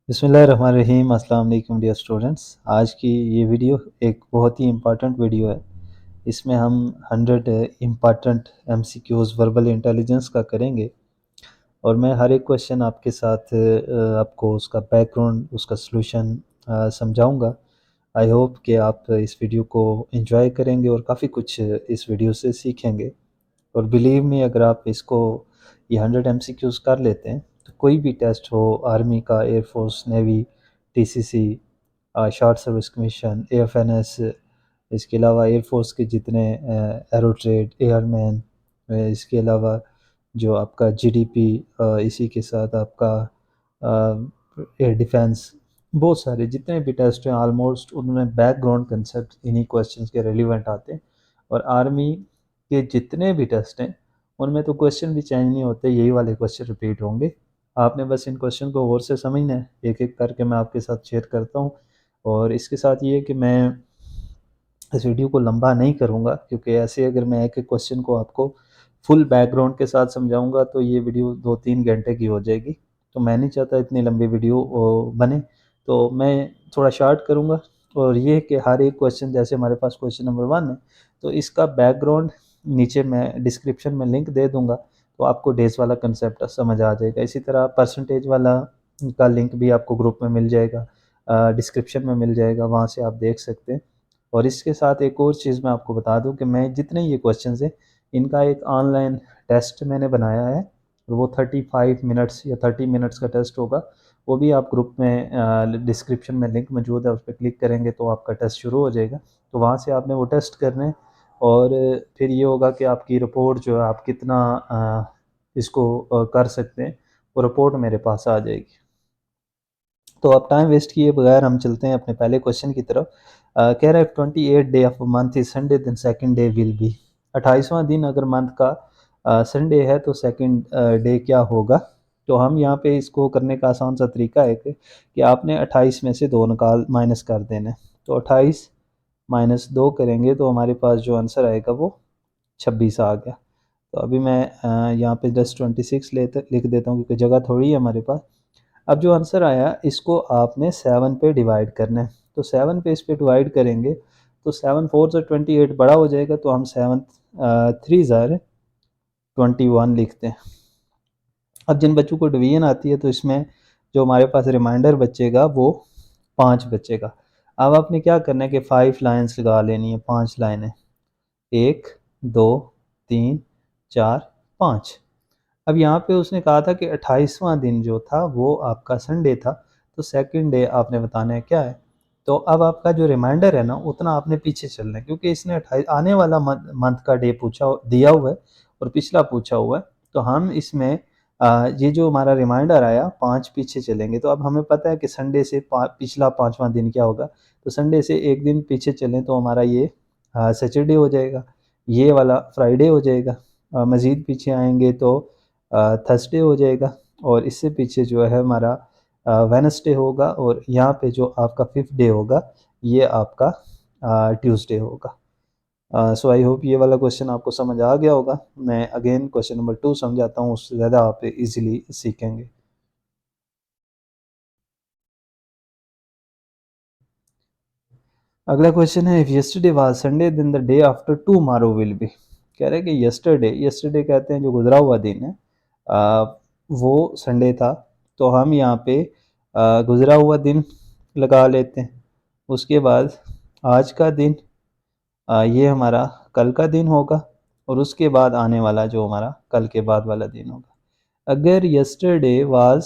बिस्मिल्लाहिर्रहमानिर्रहीम। अस्सलाम वालेकुम डियर स्टूडेंट्स। आज की ये वीडियो एक बहुत ही इम्पॉर्टेंट वीडियो है। इसमें हम 100 इम्पॉर्टेंट एमसीक्यूज़ वर्बल इंटेलिजेंस का करेंगे और मैं हर एक क्वेश्चन आपके साथ आपको उसका बैकग्राउंड, उसका सलूशन समझाऊंगा। आई होप कि आप इस वीडियो को एंजॉय करेंगे और काफ़ी कुछ इस वीडियो से सीखेंगे। और बिलीव मी, अगर आप इसको ये 100 एमसीक्यूज़ कर लेते हैं तो कोई भी टेस्ट हो, आर्मी का, air force, navy, TCC, short service commission, एएफएनएस, इसके अलावा एयरफोर्स के जितने एरो ट्रेड, एयरमैन, इसके अलावा जो आपका जीडीपी, इसी के साथ आपका एयर डिफेंस, बहुत सारे जितने भी टेस्ट हैं ऑलमोस्ट उनमें बैकग्राउंड कंसेप्ट इन्हीं क्वेश्चंस के रेलिवेंट आते हैं। और आर्मी के जितने भी टेस्ट हैं उनमें तो क्वेश्चन भी चेंज नहीं होते, यही वाले क्वेश्चन रिपीट होंगे। आपने बस इन क्वेश्चन को गौर से समझना है, एक एक करके मैं आपके साथ शेयर करता हूँ। और इसके साथ ये कि मैं इस वीडियो को लंबा नहीं करूँगा, क्योंकि ऐसे अगर मैं एक एक क्वेश्चन को आपको फुल बैकग्राउंड के साथ समझाऊंगा तो ये वीडियो 2-3 घंटे की हो जाएगी। तो मैं नहीं चाहता इतनी लंबी वीडियो बने, तो मैं थोड़ा शॉर्ट करूँगा। और ये कि हर एक क्वेश्चन, जैसे हमारे पास क्वेश्चन नंबर 1 है तो इसका बैकग्राउंड नीचे मैं डिस्क्रिप्शन में लिंक दे दूँगा, तो आपको डेज वाला कंसेप्ट समझ आ जाएगा। इसी तरह परसेंटेज वाला का लिंक भी आपको ग्रुप में मिल जाएगा, डिस्क्रिप्शन में मिल जाएगा, वहाँ से आप देख सकते हैं। और इसके साथ एक और चीज़ मैं आपको बता दूं कि मैं जितने ये क्वेश्चंस हैं इनका एक ऑनलाइन टेस्ट मैंने बनाया है, और वो 35 मिनट्स या 30 मिनट्स का टेस्ट होगा। वो भी आप ग्रुप में डिस्क्रिप्शन में लिंक मौजूद है, उस पर क्लिक करेंगे तो आपका टेस्ट शुरू हो जाएगा। तो वहाँ से आपने वो टेस्ट करना है, और फिर ये होगा कि आपकी रिपोर्ट जो है, आप कितना इसको कर सकते हैं, वो रिपोर्ट मेरे पास आ जाएगी। तो अब टाइम वेस्ट किए बगैर हम चलते हैं अपने पहले क्वेश्चन की तरफ। कह रहा है 28 day of month is Sunday, then second day will be. 28वां दिन अगर मंथ का संडे है तो सेकंड डे क्या होगा। तो हम यहाँ पे इसको करने का आसान सा तरीका है कि आपने 28 में से 2 निकाल माइनस कर देना है। तो 28 माइनस 2 करेंगे तो हमारे पास जो आंसर आएगा वो 26 आ गया। तो अभी मैं यहाँ पे जस्ट 26 लेते लिख देता हूँ, क्योंकि जगह थोड़ी है हमारे पास। अब जो आंसर आया इसको आपने 7 पे डिवाइड करना है। तो 7 पे इस पे डिवाइड करेंगे तो 7 4 से 28 बड़ा हो जाएगा, तो हम 7 3 ज़ार 21 लिखते हैं। अब जिन बच्चों को डिवीजन आती है तो इसमें जो हमारे पास रिमाइंडर बचेगा वो 5 बचेगा। अब आपने क्या करना है कि 5 लाइन्स लगा लेनी है, 5 लाइनें, 1 2 3 4 5। अब यहाँ पे उसने कहा था कि 28वां दिन जो था वो आपका संडे था, तो सेकंड डे आपने बताना है क्या है। तो अब आपका जो रिमाइंडर है ना, उतना आपने पीछे चलना है, क्योंकि इसने 28 आने वाला मंथ का डे पूछा दिया हुआ है और पिछला पूछा हुआ है। तो हम इसमें ये जो हमारा रिमाइंडर आया 5 पीछे चलेंगे। तो अब हमें पता है कि संडे से पिछला 5वां दिन क्या होगा। तो संडे से एक दिन पीछे चलें तो हमारा ये सैटरडे हो जाएगा, ये वाला फ्राइडे हो जाएगा। मज़ीद पीछे आएंगे तो थर्सडे हो जाएगा, और इससे पीछे जो है हमारा वेनसडे होगा, और यहाँ पे जो आपका 5th डे होगा ये आपका ट्यूसडे होगा। सो आई होप ये वाला क्वेश्चन आपको समझ आ गया होगा। मैं अगेन क्वेश्चन नंबर 2 समझाता हूँ, उससे ज़्यादा आप इजीली सीखेंगे। अगला क्वेश्चन है, if yesterday was Sunday then the day after tomorrow will be. कह रहे हैं कि यस्टरडे कहते हैं जो गुजरा हुआ दिन है, वो संडे था। तो हम यहाँ पे गुजरा हुआ दिन लगा लेते हैं। उसके बाद आज का दिन, ये हमारा कल का दिन होगा, और उसके बाद आने वाला जो हमारा कल के बाद वाला दिन होगा। अगर यस्टरडे वाज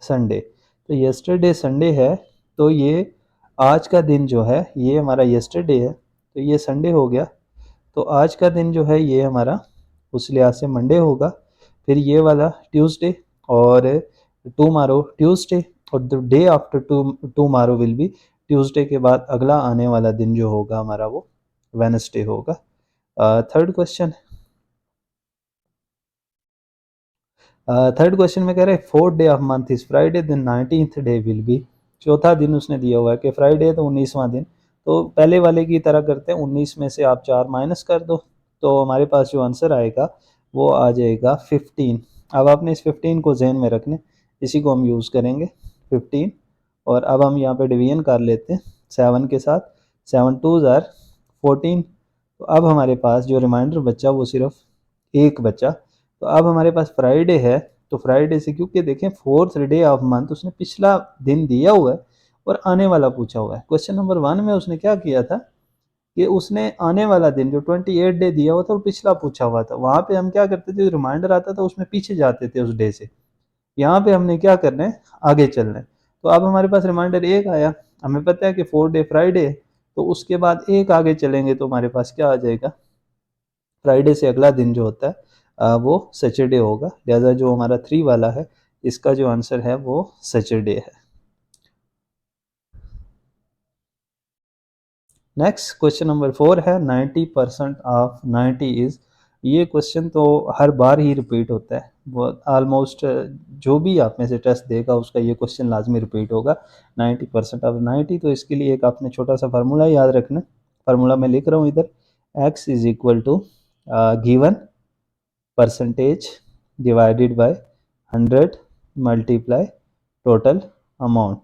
संडे, तो यस्टरडे संडे है, तो ये आज का दिन जो है ये हमारा यस्टरडे है, तो ये संडे हो गया। तो आज का दिन जो है ये हमारा उस लिहाज से मंडे होगा। फिर ये वाला ट्यूसडे, और टुमारो ट्यूसडे, और the day after tomorrow will B, Tuesday के बाद अगला आने वाला दिन जो होगा हमारा वो वेनसडे होगा। थर्ड क्वेश्चन में कह रहे हैं fourth day of month is Friday, then 19th day will be. चौथा दिन उसने दिया हुआ है कि फ्राइडे है तो 19वां दिन। तो पहले वाले की तरह करते हैं, 19 में से आप 4 माइनस कर दो, तो हमारे पास जो आंसर आएगा वो आ जाएगा 15। अब आपने इस 15 को जहन में रखने, इसी को हम यूज़ करेंगे 15। और अब हम यहाँ पे डिवीजन कर लेते हैं 7 के साथ। 7 2 ज़ार 14। तो अब हमारे पास जो रिमाइंडर बचा वो सिर्फ एक बचा। तो अब हमारे पास फ्राइडे है, तो फ्राइडे से, क्योंकि देखें 4th डे ऑफ मंथ उसने पिछला दिन दिया हुआ है और आने वाला पूछा हुआ है। क्वेश्चन नंबर 1 में उसने क्या किया था कि उसने आने वाला दिन जो 28 डे दिया हुआ था और पिछला पूछा हुआ था, वहाँ पे हम क्या करते थे, रिमाइंडर आता था उसमें पीछे जाते थे उस डे से। यहाँ पे हमने क्या करना है, आगे चलना है। तो अब हमारे पास रिमाइंडर एक आया, हमें पता है कि 4 डे फ्राइडे है, तो उसके बाद एक आगे चलेंगे तो हमारे पास क्या आ जाएगा, फ्राइडे से अगला दिन जो होता है वो सैटरडे होगा। लिहाजा जो हमारा 3 वाला है इसका जो आंसर है वो सैटरडे है। नेक्स्ट क्वेश्चन नंबर 4 है 90% ऑफ 90 इज। ये क्वेश्चन तो हर बार ही रिपीट होता है, वो ऑलमोस्ट जो भी आप में से टेस्ट देगा उसका ये क्वेश्चन लाजमी रिपीट होगा। 90% ऑफ 90, तो इसके लिए एक आपने छोटा सा फार्मूला याद रखना। फार्मूला मैं लिख रहा हूँ इधर, x is equal to given percentage divided by 100 multiply total amount.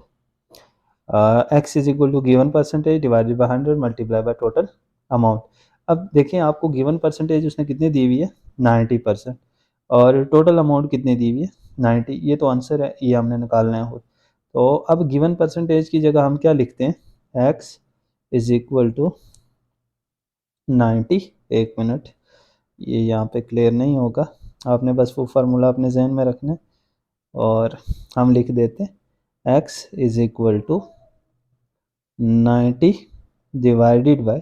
x is equal to given percentage divided by 100 multiply by total amount. अब देखें आपको गिवन परसेंटेज उसने कितनी दी हुई है, 90%, और टोटल अमाउंट कितनी दी हुई है, 90। ये तो आंसर है, ये हमने निकालना है खुद। तो अब गिवन परसेंटेज की जगह हम क्या लिखते हैं, x इज इक्वल टू 90। एक मिनट, ये यहाँ पे क्लियर नहीं होगा, आपने बस वो फार्मूला अपने जहन में रखना है। और हम लिख देते हैं x is equal to 90 divided by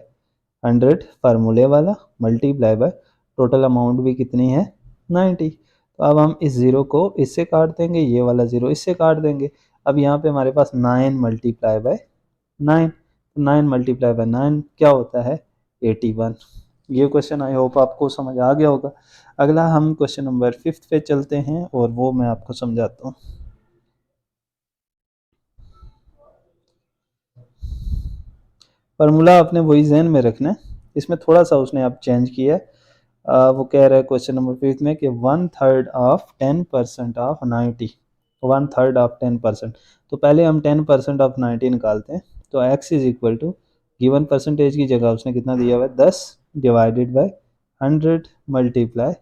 100 फार्मूले वाला मल्टीप्लाई बाय टोटल अमाउंट भी कितनी है, 90। तो अब हम इस ज़ीरो को इससे काट देंगे, ये वाला ज़ीरो इससे काट देंगे। अब यहाँ पे हमारे पास 9 मल्टीप्लाई बाय 9, 9 मल्टीप्लाई बाय 9 क्या होता है, 81। ये क्वेश्चन आई होप आपको समझ आ गया होगा। अगला हम क्वेश्चन नंबर 5 पे चलते हैं और वो मैं आपको समझाता हूँ। फार्मूला आपने वही जहन में रखना है, इसमें थोड़ा सा उसने आप चेंज किया है। वो कह रहा है क्वेश्चन नंबर 5 में कि 1/3 ऑफ 10% ऑफ 90, 1/3 ऑफ 10%। तो पहले हम 10% ऑफ 90 निकालते हैं। तो x is equal to given percentage की जगह उसने कितना दिया हुआ है, 10 डिवाइडेड बाय 100 मल्टीप्लाई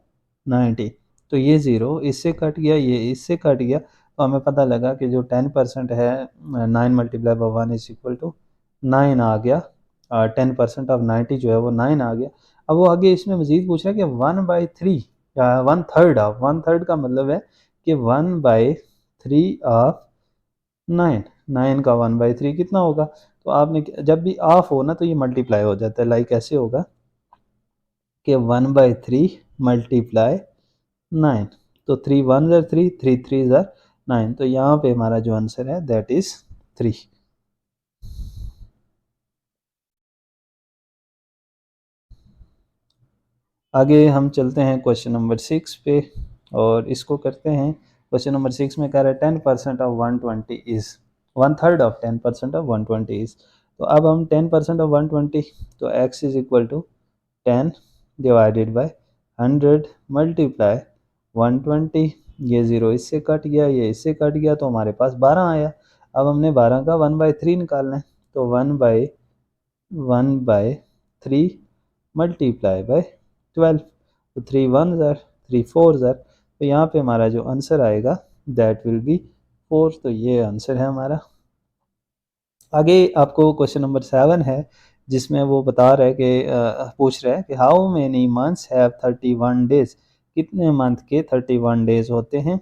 90। तो ये ज़ीरो इससे कट गया, ये इससे कट गया, तो हमें पता लगा कि जो 10% है 9 multiply by 1 is equal to 9 आ गया। 10% ऑफ 90 जो है वो 9 आ गया। अब वो आगे इसमें मजीद पूछ रहा है कि 1/3 या 1/3 ऑफ, 1/3 का मतलब है कि 1/3 ऑफ 9, 9 का 1/3 कितना होगा। तो आपने जब भी ऑफ हो ना तो ये मल्टीप्लाई हो जाता है, लाइक ऐसे होगा कि 1/3 मल्टीप्लाई 9। तो 3 1 ज़र 3, 3 3 ज़र 9। तो यहाँ पे हमारा जो आंसर है दैट इज़ 3। आगे हम चलते हैं क्वेश्चन नंबर 6 पे और इसको करते हैं। क्वेश्चन नंबर 6 में कह रहा है 10% of 120 is, 1/3 of 10% of 120 is. तो अब हम 10% ऑफ 120, तो x is equal to 10 divided by 100 multiply 120। ये ज़ीरो इससे कट गया, ये इससे कट गया, तो हमारे पास 12 आया। अब हमने 12 का 1/3 निकालना है, तो 1/3 मल्टीप्लाई बाय 12। तो 3 1 ज़र 3 4 ज़र, तो यहाँ पे हमारा जो आंसर आएगा दैट विल बी 4। तो ये आंसर है हमारा। आगे आपको क्वेश्चन नंबर 7 है जिसमें वो बता रहा है कि पूछ रहा है कि how many months have 31 days, कितने मंथ के 31 डेज होते हैं।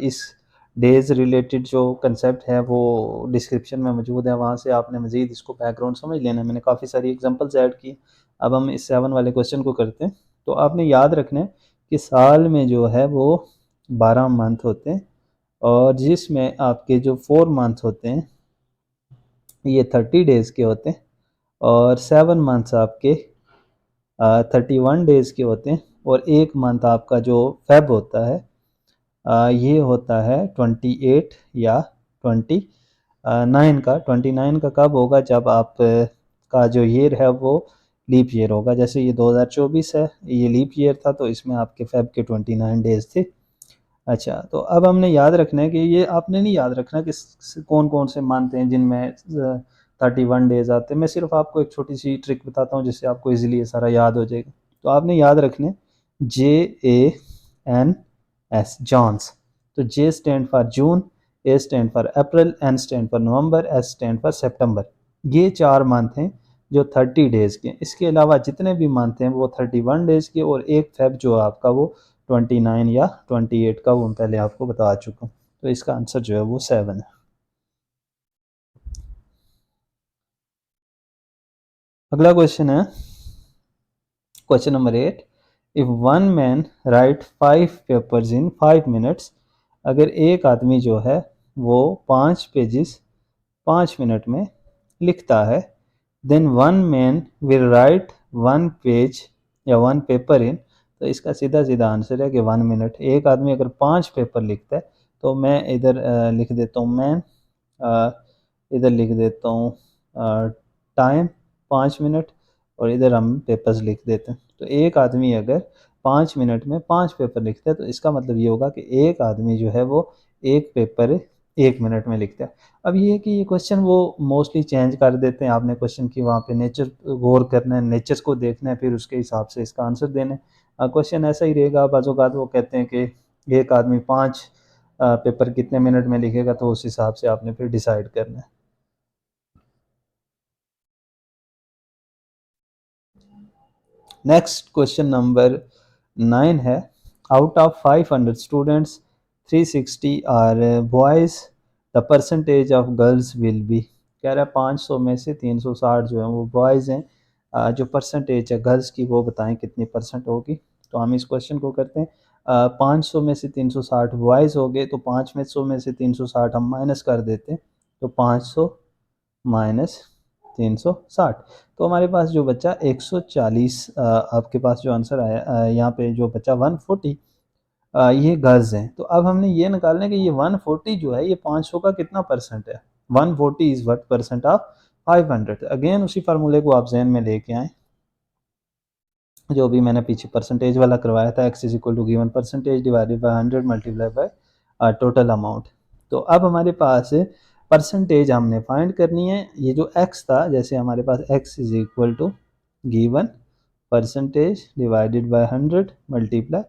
इस डेज रिलेटेड जो कंसेप्ट है वो डिस्क्रिप्शन में मौजूद है, वहाँ से आपने मज़ीद इसको बैकग्राउंड समझ लेना है। मैंने काफ़ी सारी एग्जांपल्स ऐड की। अब हम इस 7 वाले क्वेश्चन को करते हैं। तो आपने याद रखना है कि साल में जो है वो 12 मंथ होते हैं और जिसमें आपके जो 4 मंथ होते हैं ये 30 डेज़ के होते हैं और 7 मंथ्स आपके 31 डेज़ के होते हैं और एक मंथ आपका जो फेब होता है ये होता है 28 या 29 का। 29 का कब होगा, जब आप का जो ईयर है वो लीप ईयर होगा। जैसे ये 2024 है, ये लीप ईयर था तो इसमें आपके फेब के 29 डेज़ थे। अच्छा, तो अब हमने याद रखना है कि ये आपने नहीं याद रखना कि कौन कौन से मंथ हैं जिनमें 31 डेज आते हैं। मैं सिर्फ आपको एक छोटी सी ट्रिक बताता हूँ जिससे आपको इजीली ये सारा याद हो जाएगा। तो आपने याद रखने JANS जॉन्स। तो J stand for June, A stand for April, N stand for November, S stand for September. ये 4 मंथ हैं जो 30 डेज़ के। इसके अलावा जितने भी मंथ हैं वो 31 डेज़ के, और 1 फेब जो है आपका वो 29 या 28 का, वो मैं पहले आपको बता चुका हूँ। तो इसका आंसर जो है वो 7 है। अगला क्वेश्चन है question number 8। If one man right 5 papers in 5 minutes, अगर एक आदमी जो है वो 5 पेजेस 5 मिनट में लिखता है, then one man will write 1 page या 1 पेपर इन। तो इसका सीधा सीधा आंसर है कि 1 मिनट। एक आदमी अगर 5 पेपर लिखता है, तो मैं इधर लिख देता हूँ मैन, इधर लिख देता हूँ टाइम 5 मिनट, और इधर हम पेपर्स लिख देते हैं। तो एक आदमी अगर 5 मिनट में 5 पेपर लिखता है, तो इसका मतलब ये होगा कि एक आदमी जो है वो एक पेपर 1 मिनट में लिखता है। अब ये है कि ये क्वेश्चन वो मोस्टली चेंज कर देते हैं। आपने क्वेश्चन की वहाँ पे नेचर गौर करना है, नेचर को देखना है, फिर उसके हिसाब से इसका आंसर देना है। क्वेश्चन ऐसा ही रहेगा। बाज़-औक़ात वो कहते हैं कि एक आदमी 5 पेपर कितने मिनट में लिखेगा, तो उस हिसाब से आपने फिर डिसाइड करना है। नेक्स्ट क्वेश्चन नंबर 9 है। Out of 500 students 360 are boys, the percentage of girls will be. कह रहा है 500 में से 360 जो है वो बॉयज़ हैं, जो परसेंटेज है गर्ल्स की वो बताएं कितनी परसेंट होगी। तो हम इस क्वेश्चन को करते हैं। 500 में से 360 बॉयज़ हो गए, तो 500 में से 360 हम माइनस कर देते हैं। तो 500 माइनस 360, तो हमारे पास जो बचा 140। आपके पास जो आंसर आया यहाँ पे जो बचा 140, ये गर्ल्स हैं। तो अब हमने ये निकालना है कि ये 140 जो है ये 500 का कितना परसेंट है। 140 is what percent of 500। Again उसी फार्मूले को आप जहन में लेके आए जो भी मैंने पीछे परसेंटेज वाला करवाया था। x is equal to given percentage divided by 100 multiply by total amount. तो अब हमारे पास परसेंटेज हमने फाइंड करनी है। ये जो x था, जैसे हमारे पास x is equal to given percentage divided by 100 multiply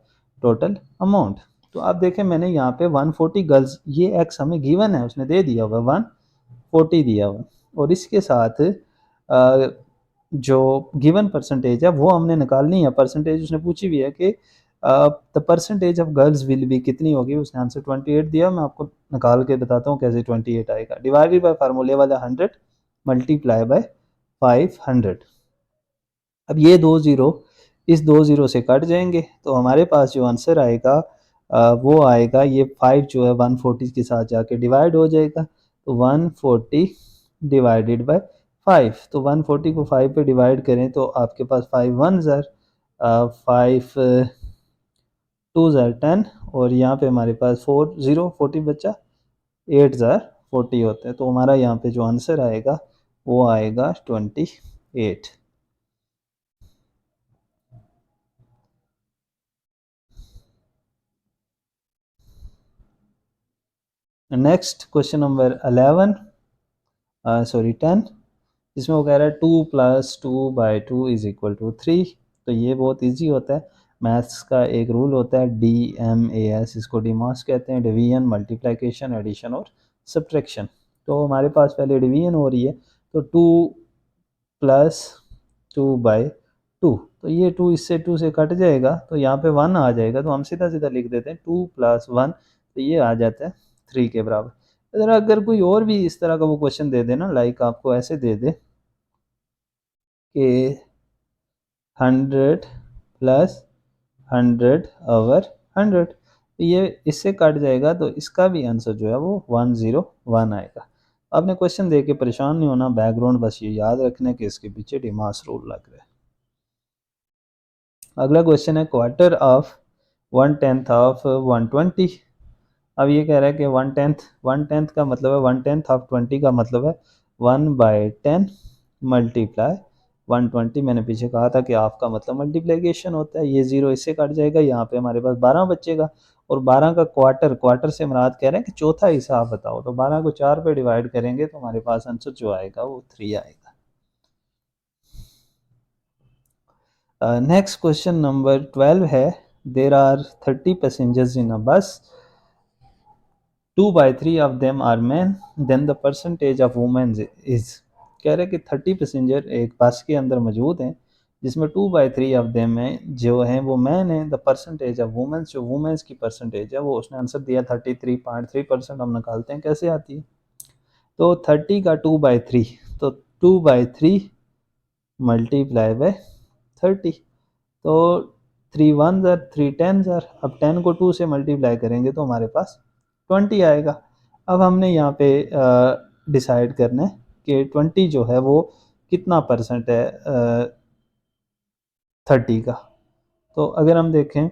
total amount. तो आप देखें मैंने यहाँ पे 140 गर्ल्स, ये x हमें गिवन है, उसने दे दिया हुआ 140 दिया हुआ, और इसके साथ जो गिवन परसेंटेज है वो हमने निकालनी है। परसेंटेज उसने पूछी हुई है कि the percentage of girls will B कितनी होगी। उसने आंसर 28 दिया। मैं आपको निकाल के बताता हूँ कैसे 28 आएगा। डिवाइडेड बाय फार्मूले वाला 100 मल्टीप्लाई बाय 500। अब ये 2 ज़ीरो इस 2 ज़ीरो से कट जाएंगे, तो हमारे पास जो आंसर आएगा वो आएगा, ये 5 जो है 140 के साथ जाके डिवाइड हो जाएगा। तो 140 डिवाइडेड बाय 5, तो 140 को 5 पे डिवाइड करें तो आपके पास 5 वन ज़र 5 टू ज़र 10, और यहाँ पे हमारे पास 4 ज़ीरो 40 बचा, 8 ज़र 40 होते हैं। तो हमारा यहाँ पे जो आंसर आएगा वो आएगा 28। नेक्स्ट क्वेश्चन नंबर 11, सॉरी 10, जिसमें वो कह रहा है 2 + 2/2 = 3। तो ये बहुत इजी होता है। मैथ्स का एक रूल होता है DMAS, इसको डीमॉस कहते हैं, डिवीजन मल्टीप्लिकेशन एडिशन और सब्ट्रैक्शन। तो हमारे पास पहले डिवीजन हो रही है, तो 2 + 2/2, तो ये 2 इससे 2 से कट जाएगा, तो यहाँ पे 1 आ जाएगा। तो हम सीधा सीधा लिख देते हैं 2 + 1, तो ये आ जाता है 3 के बराबर। अगर कोई और भी इस तरह का वो क्वेश्चन दे दे ना, लाइक आपको ऐसे दे दे कि 100 + 100/100, तो ये इससे कट जाएगा, तो इसका भी आंसर जो है वो 101 आएगा। आपने क्वेश्चन दे के परेशान नहीं होना, बैकग्राउंड बस ये याद रखना है कि इसके पीछे डिमास रूल लग रहा है। अगला क्वेश्चन है क्वार्टर ऑफ 1/10 ऑफ 120। अब ये कह रहा है कि 1/10 का मतलब है 1/10 ऑफ 20 का मतलब है 1/10 मल्टीप्लाई 120 मैंने पीछे कहा था कि हाफ का मतलब मल्टीप्लिकेशन होता है, ये 0 इससे कट जाएगा, यहाँ पे हमारे पास 12 बचेगा। और 12 का क्वार्टर, क्वार्टर से मुराद कह रहे हैं कि चौथा हिस्सा आप बताओ, तो 12 को 4 पे डिवाइड करेंगे तो हमारे पास आंसर जो आएगा वो 3 आएगा। नेक्स्ट क्वेश्चन नंबर 12 है, देर आर 30 पैसेंजर्स इन अ बस, 2/3 of them are men, then the percentage of women is। कह रहे हैं कि 30 पैसेंजर एक बस के अंदर मौजूद हैं जिसमें 2/3 ऑफ देम में जो हैं वो मैन हैं, द परसेंटेज ऑफ वुमेन्स, जो वुमेन्स की परसेंटेज है वो उसने आंसर दिया 33.3%। हम निकालते हैं कैसे आती है। तो 30 का 2/3, तो 2/3 मल्टीप्लाई बाय 30, तो 3 1 ज़र 3 10 ज़र, अब 10 को 2 से मल्टीप्लाई करेंगे तो हमारे पास 20 आएगा। अब हमने यहाँ पे डिसाइड करना है कि 20 जो है वो कितना परसेंट है 30 का। तो अगर हम देखें,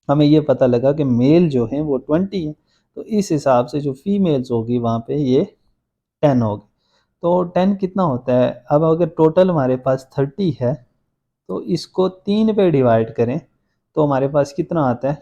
हमें ये पता लगा कि मेल जो है वो 20 है, तो इस हिसाब से जो फीमेल्स होगी वहाँ पे ये 10 होगी। तो 10 कितना होता है, अब अगर टोटल हमारे पास 30 है तो इसको 3 पे डिवाइड करें तो हमारे पास कितना आता है,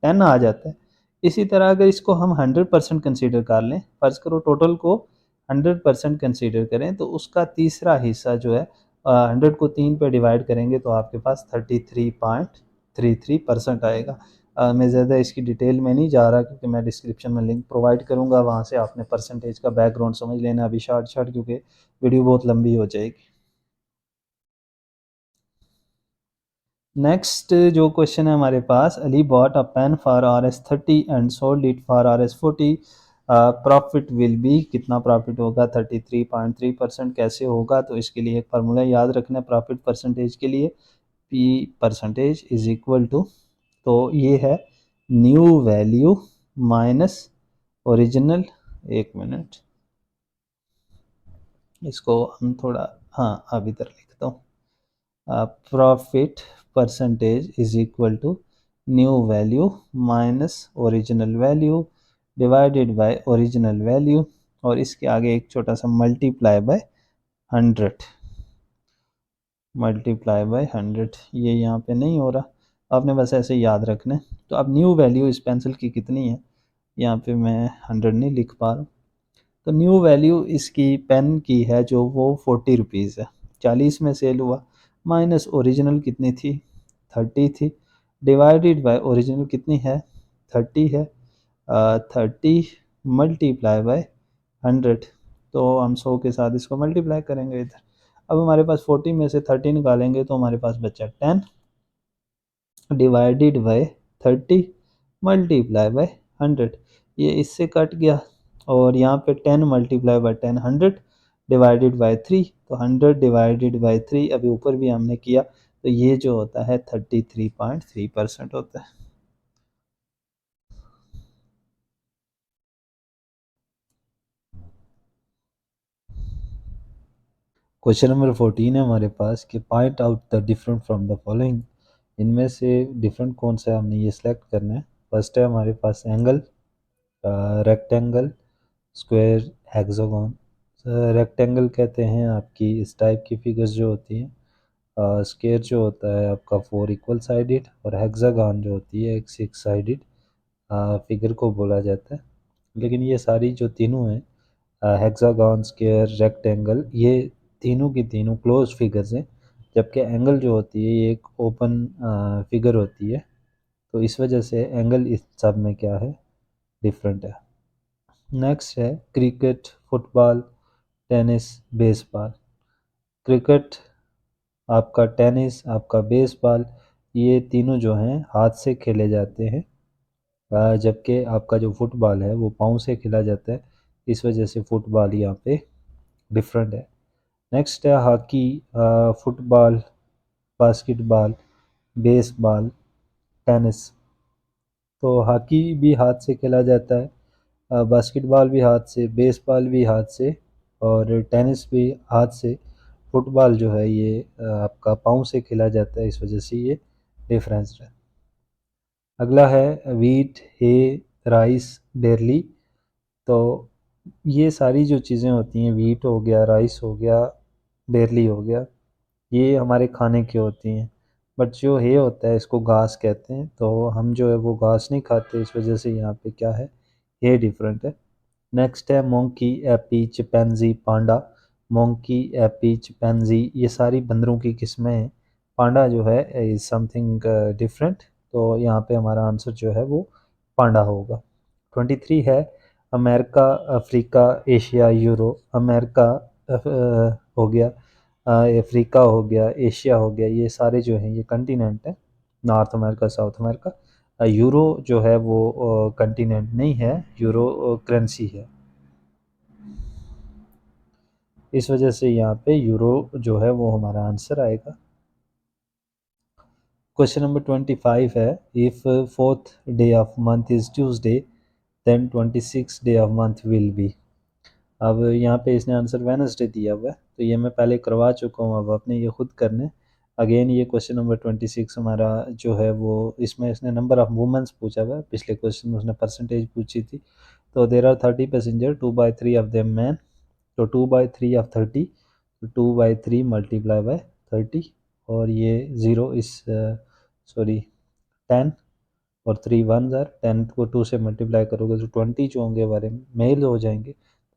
10 आ जाता है। इसी तरह अगर इसको हम 100% कंसीडर कर लें, फ़र्ज़ करो टोटल को 100% कंसीडर करें तो उसका तीसरा हिस्सा जो है 100 को 3 पे डिवाइड करेंगे तो आपके पास 33.33% आएगा। मैं ज़्यादा इसकी डिटेल में नहीं जा रहा क्योंकि मैं डिस्क्रिप्शन में लिंक प्रोवाइड करूँगा, वहाँ से आपने परसेंटेज का बैकग्राउंड समझ लेना अभी शॉर्ट शॉर्ट, क्योंकि वीडियो बहुत लंबी हो जाएगी। नेक्स्ट जो क्वेश्चन है हमारे पास, Ali bought a pen for Rs 30 and sold it for Rs 40, profit will be, कितना प्रॉफिट होगा 33.3%, कैसे होगा। तो इसके लिए एक फार्मूला याद रखना है प्रॉफिट परसेंटेज के लिए, P percentage is equal to, तो ये है न्यू वैल्यू माइनस ओरिजिनल, एक मिनट इसको हम थोड़ा, हाँ अब इधर लिखता हूँ, profit percentage is equal to new value minus original value divided by original value, और इसके आगे एक छोटा सा मल्टीप्लाई बाय 100, मल्टीप्लाई बाय 100, ये यहाँ पे नहीं हो रहा, आपने बस ऐसे याद रखना है। तो अब न्यू वैल्यू इस पेंसिल की कितनी है, यहाँ पे मैं 100 नहीं लिख पा रहा, तो न्यू वैल्यू इसकी पेन की है जो वो 40 रुपीज़ है, 40 में सेल हुआ, माइनस ओरिजिनल कितनी थी 30 थी, डिवाइडेड बाय ओरिजिनल कितनी है 30 है, 30 मल्टीप्लाई बाय 100, तो हम 100 के साथ इसको मल्टीप्लाई करेंगे इधर। अब हमारे पास 40 में से 30 निकालेंगे तो हमारे पास बचा 10 डिवाइडेड बाय 30 मल्टीप्लाई बाय 100, ये इससे कट गया, और यहाँ पे 10 मल्टीप्लाई बाय 10 100 डिवाइडेड बाय 3, तो 100 डिवाइडेड बाय 3 अभी ऊपर भी हमने किया, तो ये जो होता है 33.3% होता है। क्वेश्चन नंबर 14 है हमारे पास कि point out the different from the following, इनमें से डिफरेंट कौन सा है, हमने ये सिलेक्ट करना है। फर्स्ट है हमारे पास angle, rectangle, square, hexagon. Rectangle कहते हैं आपकी इस टाइप की फिगर्स जो होती हैं, स्क्वायर जो होता है आपका 4 इक्वल साइडेड, और हेक्सागोन जो होती है एक 6 साइडेड फिगर को बोला जाता है। लेकिन ये सारी जो तीनों हैं, हेक्सागोन, स्क्वायर, रेक्टेंगल, ये तीनों की तीनों क्लोज फिगर्स हैं, जबकि एंगल जो होती है ये एक ओपन फिगर होती है, तो इस वजह से एंगल इस सब में क्या है, डिफरेंट है। नेक्स्ट है cricket, football, tennis, baseball. Cricket आपका, टेनिस आपका, बेसबॉल, ये तीनों जो हैं हाथ से खेले जाते हैं, जबकि आपका जो फुटबॉल है वो पाँव से खेला जाता है, इस वजह से फुटबॉल यहाँ पे डिफरेंट है। नेक्स्ट है hockey, football, basketball, baseball, tennis. तो हॉकी भी हाथ से खेला जाता है, बास्केटबॉल भी हाथ से, बेसबॉल भी हाथ से, और टेनिस भी हाथ से। फुटबॉल जो है ये आपका पाँव से खेला जाता है, इस वजह से ये डिफरेंस है। अगला है वीट, हे, राइस, बेरली। तो ये सारी जो चीज़ें होती हैं, वीट हो गया, राइस हो गया, बेरली हो गया, ये हमारे खाने की होती हैं। बट जो हे होता है इसको घास कहते हैं, तो हम जो है वो घास नहीं खाते, इस वजह से यहाँ पे क्या है, हे डिफरेंट है। नेक्स्ट है मोंकी, एपी, चिंपैंजी, पांडा। मोंकी, एपी, चिंपैंजी ये सारी बंदरों की किस्में हैं। पांडा जो है इज समथिंग डिफरेंट, तो यहाँ पे हमारा आंसर जो है वो पांडा होगा। 23 है America, Africa, Asia, euro. America हो गया, अफ्रीका हो गया, एशिया हो गया, ये सारे जो हैं ये कंटिनेंट है, north America, south America. Euro जो है वो कंटिनेंट नहीं है, यूरो करेंसी है, इस वजह से यहाँ पे यूरो जो है वो हमारा आंसर आएगा। क्वेश्चन नंबर 25 है, if fourth day of month is Tuesday then 26 day of month will be. अब यहाँ पे इसने आंसर वेनसडे दिया हुआ है, तो ये मैं पहले करवा चुका हूँ, अब आपने ये खुद करने। अगेन ये क्वेश्चन नंबर 26 हमारा जो है वो, इसमें इसने नंबर ऑफ वुमेंस पूछा हुआ है, पिछले क्वेश्चन में उसने परसेंटेज पूछी थी। तो there are 30 passenger, 2/3 of them man, तो 2/3 ऑफ 30, 2/3 मल्टीप्लाई बाय 30, और ये ज़ीरो इस सॉरी 10, और 3 वन ज़ार 10 को 2 से मल्टीप्लाई करोगे तो 20 जो होंगे हमारे मेल हो जाएंगे।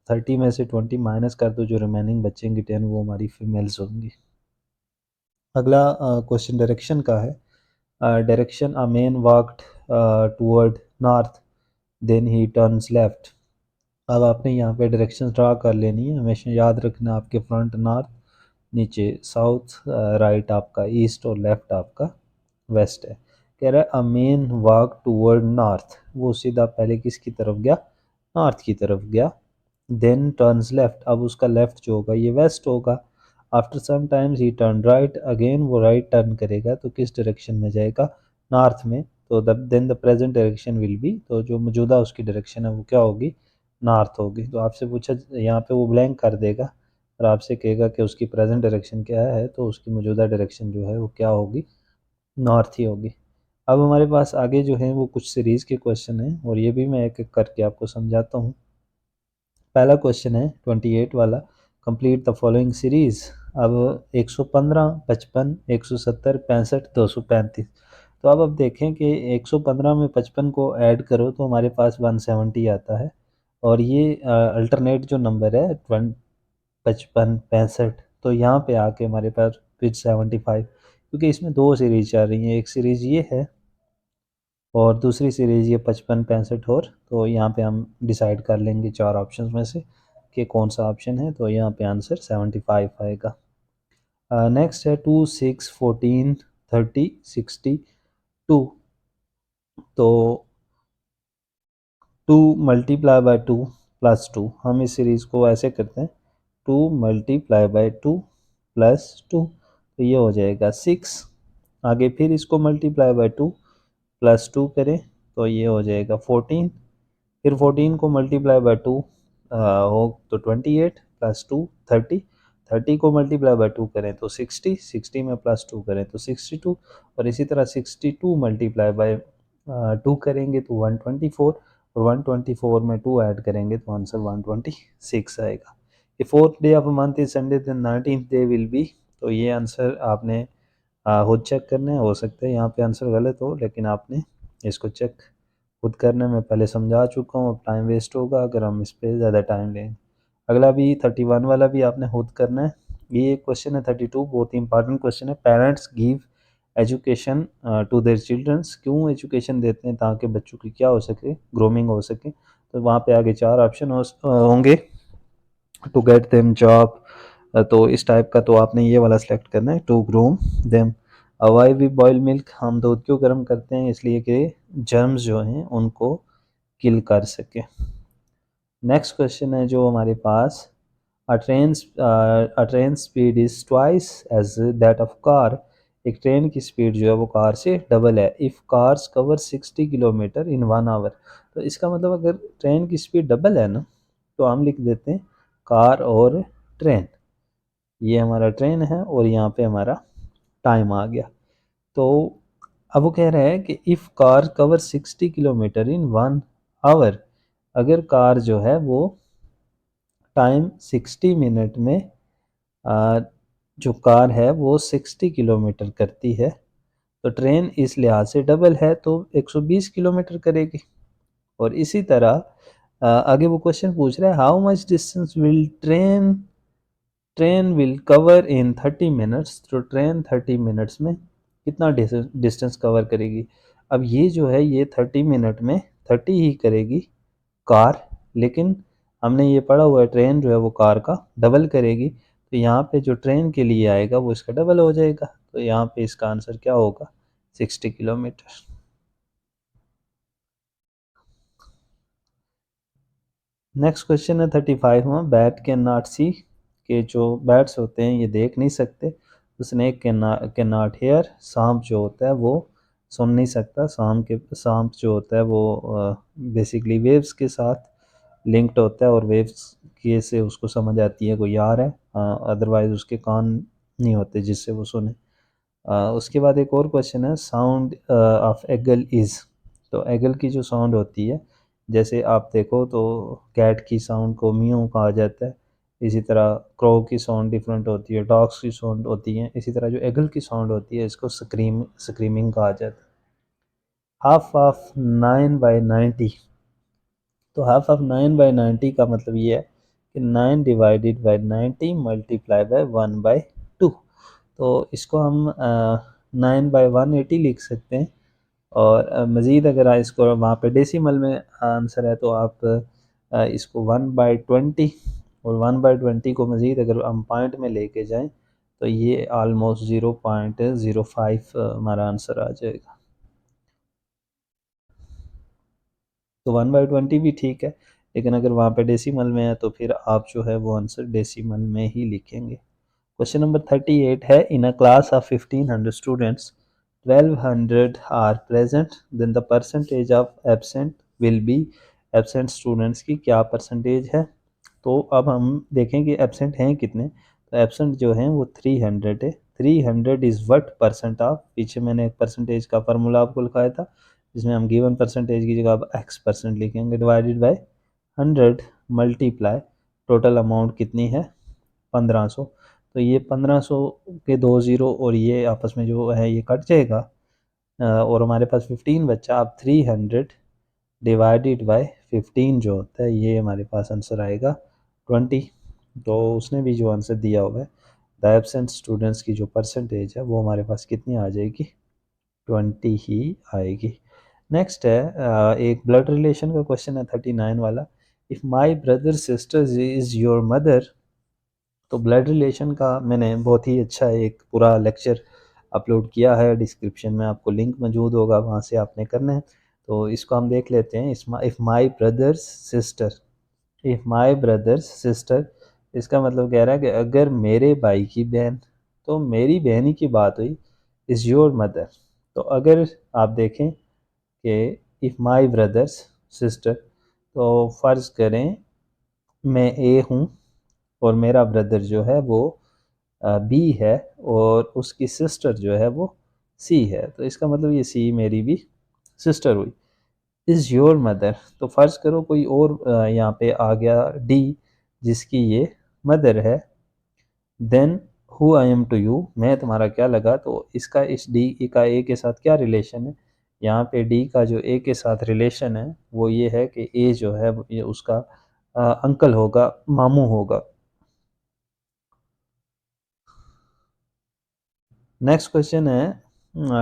30 में से 20 माइनस कर दो, जो रिमेनिंग बचेंगी 10 वो हमारी फीमेल्स होंगी। अगला क्वेश्चन डायरेक्शन का है। Direction, a man walked toward north then he turns left. अब आपने यहाँ पे डायरेक्शन ड्रा कर लेनी है, हमेशा याद रखना, आपके फ्रंट नॉर्थ, नीचे साउथ, राइट आपका ईस्ट, और लेफ्ट आपका वेस्ट है। कह रहा है a man walk toward north, वो सीधा पहले किसकी तरफ गया, नॉर्थ की तरफ गया। देन टर्न्स लेफ्ट, अब उसका लेफ्ट जो होगा ये वेस्ट होगा। After some times he turn right, again वो राइट टर्न करेगा, तो किस डायरेक्शन में जाएगा, नॉर्थ में। तो then the present direction will be, तो जो मौजूदा उसकी डायरेक्शन है वो क्या होगी, नॉर्थ होगी। तो आपसे पूछा, यहाँ पे वो ब्लैंक कर देगा और आपसे कहेगा कि उसकी प्रेजेंट डायरेक्शन क्या है, तो उसकी मौजूदा डायरेक्शन जो है वो क्या होगी, नॉर्थ ही होगी। अब हमारे पास आगे जो है वो कुछ सीरीज़ के क्वेश्चन हैं, और ये भी मैं एक एक करके आपको समझाता हूँ। पहला क्वेश्चन है 28 वाला, कंप्लीट द फॉलोइंग सीरीज। अब 115, 55, 170, 65, 235। तो अब देखें कि 115 में 55 को ऐड करो तो हमारे पास 170 आता है, और ये अल्टरनेट जो नंबर है 55, 65, तो यहाँ पे आके हमारे पास फिर 75, क्योंकि इसमें दो सीरीज चल रही हैं, एक सीरीज़ ये है और दूसरी सीरीज़ ये 55, 65, और तो यहाँ पे हम डिसाइड कर लेंगे चार ऑप्शन में से कि कौन सा ऑप्शन है, तो यहाँ पे आंसर 75 आएगा। नेक्स्ट है 2, 6, 14, 30, 62। तो 2 मल्टीप्लाई बाय 2 प्लस 2, हम इस सीरीज़ को ऐसे करते हैं, 2 मल्टीप्लाई बाय 2 प्लस 2, तो ये हो जाएगा 6। आगे फिर इसको मल्टीप्लाई बाय 2 प्लस 2 करें तो ये हो जाएगा 14। फिर 14 को मल्टीप्लाई बाय 2 हो तो 28 प्लस 2 30। 30 को मल्टीप्लाई बाय 2 करें तो 60, 60 में प्लस 2 करें तो 62, और इसी तरह 62 मल्टीप्लाई बाय 2 करेंगे तो 124, और 124 में 2 ऐड करेंगे तो आंसर 126 आएगा। ये fourth day of month is Sunday, then 19th day will be, तो ये आंसर आपने खुद चेक करना है। हो सकता है यहाँ पे आंसर गलत हो, लेकिन आपने इसको चेक खुद करने में पहले समझा चुका हूँ, अब टाइम वेस्ट होगा अगर हम इस पर ज़्यादा टाइम लें। अगला भी 31 वाला भी आपने खुद करना है। ये क्वेश्चन है 32, बहुत ही इंपॉर्टेंट क्वेश्चन है। Parents give education to their childrens, क्यों एजुकेशन देते हैं, ताकि बच्चों की क्या हो सके, ग्रूमिंग हो सके। तो वहाँ पे आगे चार ऑप्शन होंगे, टू गेट देम जॉब, तो इस टाइप का, तो आपने ये वाला सेलेक्ट करना है, to groom them. Why we boil milk, हम दूध क्यों गर्म करते हैं, इसलिए कि जर्म्स जो हैं उनको किल कर सके। नेक्स्ट क्वेश्चन है जो हमारे पास, a train speed is twice as that of car, एक ट्रेन की स्पीड जो है वो कार से डबल है। If cars cover 60 kilometre in 1 hour, तो इसका मतलब अगर ट्रेन की स्पीड डबल है ना, तो हम लिख देते हैं कार और ट्रेन। ये हमारा ट्रेन है और यहाँ पे हमारा टाइम आ गया। तो अब वो कह रहा है कि if car cover 60 kilometre in 1 hour, अगर कार जो है वो टाइम 60 मिनट में जो कार है वो 60 किलोमीटर करती है, तो ट्रेन इस लिहाज से डबल है तो 120 किलोमीटर करेगी। और इसी तरह आगे वो क्वेश्चन पूछ रहा है, how much distance will train will cover in 30 minutes, तो ट्रेन 30 मिनट्स में कितना डिस्टेंस कवर करेगी। अब ये जो है ये 30 मिनट में 30 ही करेगी कार, लेकिन हमने ये पढ़ा हुआ है ट्रेन जो है वो कार का डबल करेगी, तो यहाँ पे जो ट्रेन के लिए आएगा वो इसका डबल हो जाएगा, तो यहाँ पे इसका आंसर क्या होगा, 60 किलोमीटर। नेक्स्ट क्वेश्चन है 35वां, बैट कैन नॉट सी, के जो बैट्स होते हैं ये देख नहीं सकते, स्नेक कैन नॉट हेयर, सांप जो होता है वो सुन नहीं सकता, सांप जो होता है वो बेसिकली वेव्स के साथ लिंक्ड होता है और वेव्स के से उसको समझ आती है कोई आ रहा है, अदरवाइज उसके कान नहीं होते जिससे वो सुने। उसके बाद एक और क्वेश्चन है, साउंड ऑफ एगल इज़, तो एगल की जो साउंड होती है, जैसे आप देखो तो कैट की साउंड को म्यू कहा जाता है, इसी तरह क्रो की साउंड डिफरेंट होती है, डॉग्स की साउंड होती है, इसी तरह जो एगल की साउंड होती है इसको स्क्रीमिंग कहा जाता है। हाफ ऑफ 9/90, तो हाफ ऑफ 9/90 का मतलब ये है कि 9 ÷ 90 × 1/2, तो इसको हम 9/180 लिख सकते हैं। और मज़ीद अगर इसको वहाँ पे डेसिमल में आंसर है तो आप इसको 1/20, और 1/20 को मज़ीद अगर हम पॉइंट में लेके जाएं तो ये आलमोस्ट 0.05 हमारा आंसर आ जाएगा। तो 1/20 भी ठीक है, लेकिन अगर वहाँ पे डेसिमल में है तो फिर आप जो है वो आंसर डेसिमल में ही लिखेंगे। क्वेश्चन नंबर 38 है, in a class of 1500 students 1200 are present, then the percentage of absent will be, absent students की क्या परसेंटेज है। तो अब हम देखें कि एब्सेंट हैं कितने, तो एब्सेंट जो हैं वो 300 है। 300 इज़ व्हाट परसेंट ऑफ, पीछे मैंने एक परसेंटेज का फार्मूला आपको लिखाया था जिसमें हम गिवन परसेंटेज की जगह अब x% लिखेंगे, divided by 100 multiply total amount कितनी है 1500, तो ये 1500 के 2 ज़ीरो और ये आपस में जो है ये कट जाएगा, और हमारे पास 15 बचा। अब 300 डिवाइडेड बाय 15 जो होता है ये हमारे पास आंसर आएगा 20। तो उसने भी जो आंसर दिया हुआ है द एब्सेंट स्टूडेंट्स की जो परसेंटेज है वो हमारे पास कितनी आ जाएगी, 20 ही आएगी। नेक्स्ट है एक ब्लड रिलेशन का क्वेश्चन है 39 वाला, if my brother sister is your mother, तो ब्लड रिलेशन का मैंने बहुत ही अच्छा एक पूरा लेक्चर अपलोड किया है, डिस्क्रिप्शन में आपको लिंक मौजूद होगा, वहाँ से आपने करना है। तो इसको हम देख लेते हैं, if my brothers sister, if my brothers sister, इसका मतलब कह रहा है कि अगर मेरे भाई की बहन, तो मेरी बहन ही की बात हुई, इज़ योर मदर, तो अगर आप देखें कि इफ़ माई ब्रदर्स सिस्टर, तो फ़र्ज़ करें मैं ए हूँ और मेरा ब्रदर जो है वो बी है और उसकी सिस्टर जो है वो सी है, तो इसका मतलब ये सी मेरी भी सिस्टर हुई। इज़ योर मदर, तो फ़र्ज़ करो कोई और यहाँ पे आ गया डी जिसकी ये मदर है, then who I am to you, मैं तुम्हारा क्या लगा, तो इसका इस डी का ए के साथ क्या रिलेशन है, यहाँ पे डी का जो ए के साथ रिलेशन है वो ये है कि ए जो है ये उसका अंकल होगा, मामू होगा। नेक्स्ट क्वेश्चन है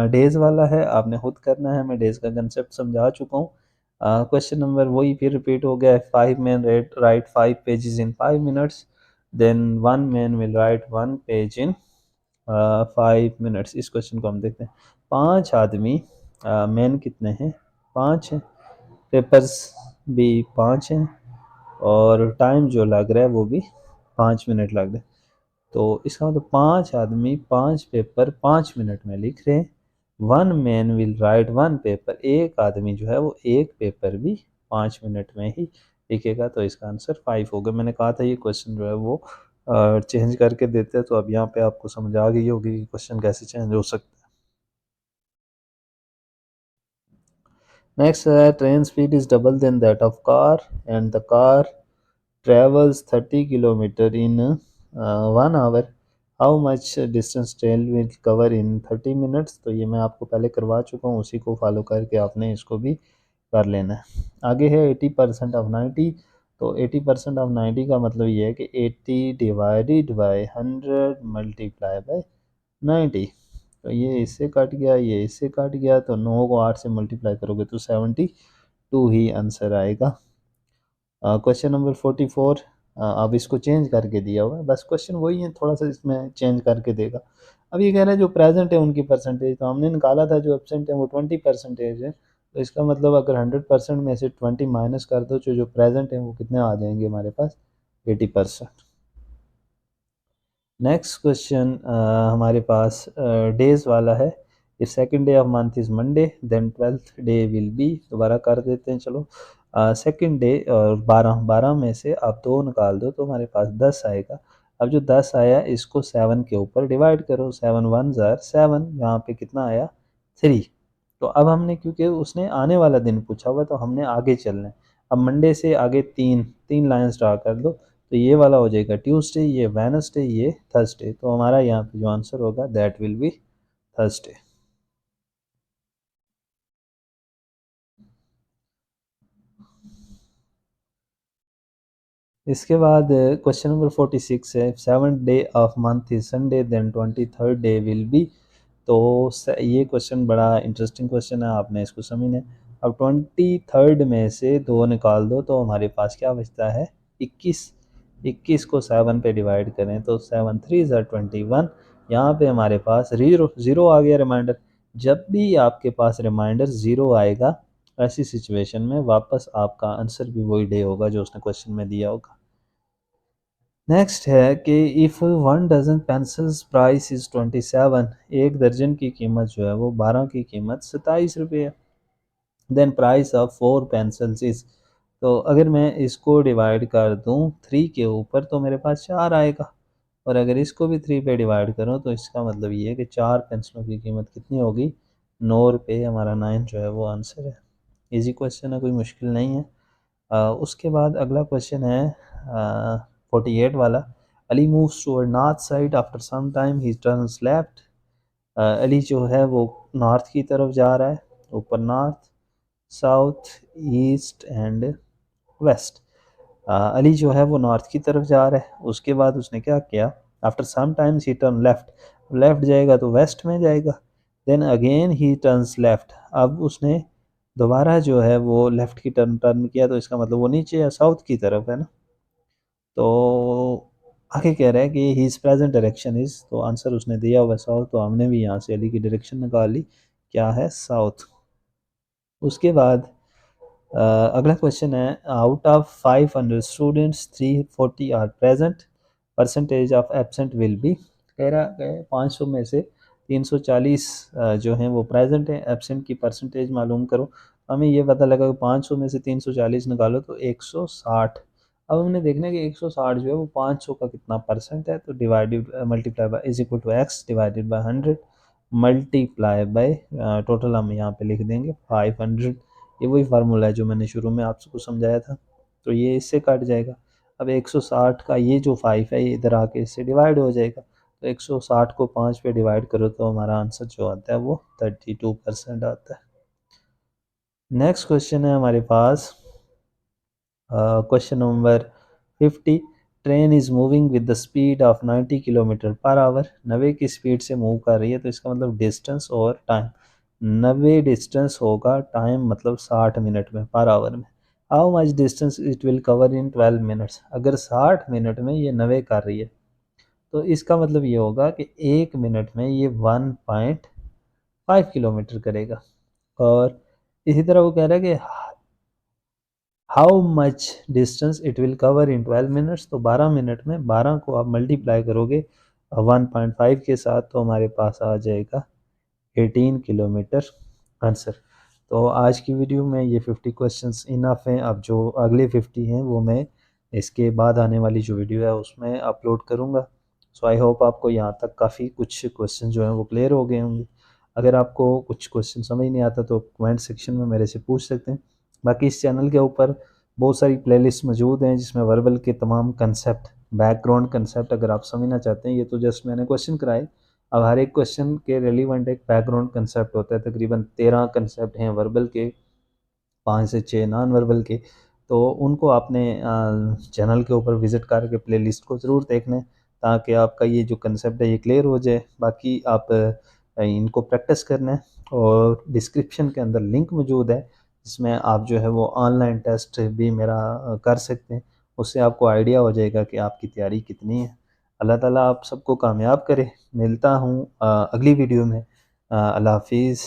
डेज वाला है, आपने खुद करना है, मैं डेज का कंसेप्ट समझा चुका हूँ। क्वेश्चन नंबर वही फिर रिपीट हो गया है, 5 men write 5 pages in 5 minutes, देन 1 man will write 1 page in 5 minutes। इस क्वेश्चन को हम देखते हैं, 5 आदमी, मैन कितने हैं, 5 हैं, पेपर्स भी 5 हैं, और टाइम जो लग रहा है वो भी 5 मिनट लग रहा है, तो इसका मतलब 5 आदमी 5 पेपर 5 मिनट में लिख रहे हैं। 1 man विल राइट 1 पेपर, एक आदमी जो है वो एक पेपर भी 5 मिनट में ही लिखेगा, तो इसका आंसर 5 होगा। मैंने कहा था ये क्वेश्चन जो है वो चेंज करके देते हैं, तो अब यहाँ पे आपको समझ आ गई होगी कि क्वेश्चन कैसे चेंज हो सकता है। नेक्स्ट है, train speed is double then that of car and the car travels 30 kilometer in 1 hour, how much distance train will cover in 30 minutes, तो ये मैं आपको पहले करवा चुका हूँ, उसी को फॉलो करके आपने इसको भी कर लेना है। आगे है 80% ऑफ 90, तो 80% ऑफ 90 का मतलब ये है कि 80 डिवाइडेड बाय 100 मल्टीप्लाई बाय 90। तो ये इससे कट गया, ये इससे कट गया, तो 9 को 8 से मल्टीप्लाई करोगे तो 72 ही आंसर आएगा। क्वेश्चन नंबर 44, अब इसको चेंज करके दिया हुआ है, बस क्वेश्चन वही है, थोड़ा सा इसमें चेंज करके देगा। अब ये कह रहा है जो प्रेजेंट है उनकी परसेंटेज, तो हमने निकाला था जो एब्सेंट है वो 20% है, तो इसका मतलब अगर 100% में से 20 माइनस कर दो तो जो प्रेजेंट है वो कितने आ जाएंगे हमारे पास, 80%। नेक्स्ट क्वेश्चन हमारे पास डेज वाला है। If second day of month is Monday then 12th day will be, दोबारा कर देते हैं चलो। सेकंड डे और 12 12 में से आप 2 निकाल दो तो हमारे पास 10 आएगा। अब जो 10 आया इसको 7 के ऊपर डिवाइड करो, 7 1 ज़ार 7, यहाँ पे कितना आया 3। तो अब हमने, क्योंकि उसने आने वाला दिन पूछा हुआ तो हमने आगे चलना है। अब मंडे से आगे तीन तीन लाइन्स ड्रा कर दो, तो ये वाला हो जाएगा ट्यूसडे, ये वेनसडे, ये थर्सडे, तो हमारा यहाँ पे जो आंसर होगा दैट विल बी थर्सडे। इसके बाद क्वेश्चन नंबर 46 है, 7th day of month is Sunday then 23rd day will be. तो ये क्वेश्चन बड़ा इंटरेस्टिंग क्वेश्चन है, आपने इसको समझना है। अब 23rd में से 2 निकाल दो तो हमारे पास क्या बचता है 21। 21 को 7 पे डिवाइड करें तो 7 3 ज़ार 21, यहाँ पे हमारे पास ज़ीरो ज़ीरो आ गया रिमाइंडर। जब भी आपके पास रिमाइंडर ज़ीरो आएगा ऐसी सिचुएशन में वापस आपका आंसर भी वही डे होगा जो उसने क्वेश्चन में दिया होगा। नेक्स्ट है कि if 1 dozen pencils price is 27, एक दर्जन की कीमत जो है वो 12 की कीमत 27 रुपये है। Then price of 4 pencils is, तो अगर मैं इसको डिवाइड कर दूं 3 के ऊपर तो मेरे पास 4 आएगा, और अगर इसको भी 3 पे डिवाइड करूं तो इसका मतलब ये है कि 4 पेंसिलों की कीमत कितनी होगी 9 रुपये। हमारा 9 जो है वो आंसर है। इजी क्वेश्चन है, कोई मुश्किल नहीं है। उसके बाद अगला क्वेश्चन है 48 वाला। Ali moves toward north side after some time he turns left. Ali जो है वो नॉर्थ की तरफ जा रहा है, ऊपर north, south, east and west. Ali जो है वो नॉर्थ की तरफ जा रहा है, उसके बाद उसने क्या किया, after some times he turn left, left जाएगा तो वेस्ट में जाएगा। Then again he turns left, अब उसने दोबारा जो है वो लेफ्ट की टर्न टर्न किया, तो इसका मतलब वो नीचे है, साउथ की तरफ है ना। तो आगे कह रहा है कि he is present direction is, तो आंसर उसने दिया हुआ साउथ, तो हमने भी यहाँ से अली की डायरेक्शन निकाल ली, क्या है साउथ। उसके बाद अगला क्वेश्चन है, out of 500 students 340 are present, percentage of absent will be. कह रहा है 500 में से 340 जो हैं वो प्रेजेंट हैं, एब्सेंट की परसेंटेज मालूम करो। हमें ये पता लगा कि 500 में से 340 निकालो तो 160। अब हमने देखना है कि 160 जो है वो 500 का कितना परसेंट है, तो divided multiply by is equal to X divided by 100 multiply by, total हम यहाँ पे लिख देंगे 500। ये वही फार्मूला है जो मैंने शुरू में आपको समझाया था, तो ये इससे कट जाएगा। अब 160 का ये जो 5 है ये इधर आके इससे डिवाइड हो जाएगा, तो 160 को 5 पे डिवाइड करो तो हमारा आंसर जो आता है वो 32% आता है। नेक्स्ट क्वेश्चन है हमारे पास question number 50। Train is moving with the speed of 90 kilometre per hour, 90 की स्पीड से मूव कर रही है, तो इसका मतलब डिस्टेंस और टाइम, 90 डिस्टेंस होगा, टाइम मतलब 60 मिनट में पर आवर में। How much distance it will cover in 12 minutes, अगर 60 मिनट में ये 90 कर रही है तो इसका मतलब ये होगा कि 1 मिनट में ये 1.5 किलोमीटर करेगा। और इसी तरह वो कह रहा है कि how much distance it will cover in 12 minutes, तो 12 मिनट में 12 को आप मल्टीप्लाई करोगे 1.5 के साथ तो हमारे पास आ जाएगा 18 किलोमीटर आंसर। तो आज की वीडियो में ये 50 क्वेश्चंस इनफ हैं। अब जो अगले 50 हैं वो मैं इसके बाद आने वाली जो वीडियो है उसमें अपलोड करूँगा। सो आई होप आपको यहाँ तक काफ़ी कुछ क्वेश्चन जो हैं वो क्लियर हो गए होंगे। अगर आपको कुछ क्वेश्चन समझ नहीं आता तो कमेंट सेक्शन में मेरे से पूछ सकते हैं। बाकी इस चैनल के ऊपर बहुत सारी प्लेलिस्ट मौजूद हैं जिसमें वर्बल के तमाम कंसेप्ट बैकग्राउंड कंसेप्ट अगर आप समझना चाहते हैं, ये तो जस्ट मैंने क्वेश्चन कराए। अब हर एक क्वेश्चन के रेलिवेंट एक बैकग्राउंड कंसेप्ट होता है, तकरीबन 13 कंसेप्ट हैं वर्बल के, 5 से 6 नॉन वर्बल के। तो उनको आपने चैनल के ऊपर विज़िट करके प्लेलिस्ट को ज़रूर देखना है, ताकि आपका ये जो कंसेप्ट है ये क्लियर हो जाए। बाकी आप इनको प्रैक्टिस करना है, और डिस्क्रिप्शन के अंदर लिंक मौजूद है, जिसमें आप जो है वो ऑनलाइन टेस्ट भी मेरा कर सकते हैं। उससे आपको आइडिया हो जाएगा कि आपकी तैयारी कितनी है। अल्लाह ताला आप सबको कामयाब करे। मिलता हूँ अगली वीडियो में। अल्लाह हाफ़िज़।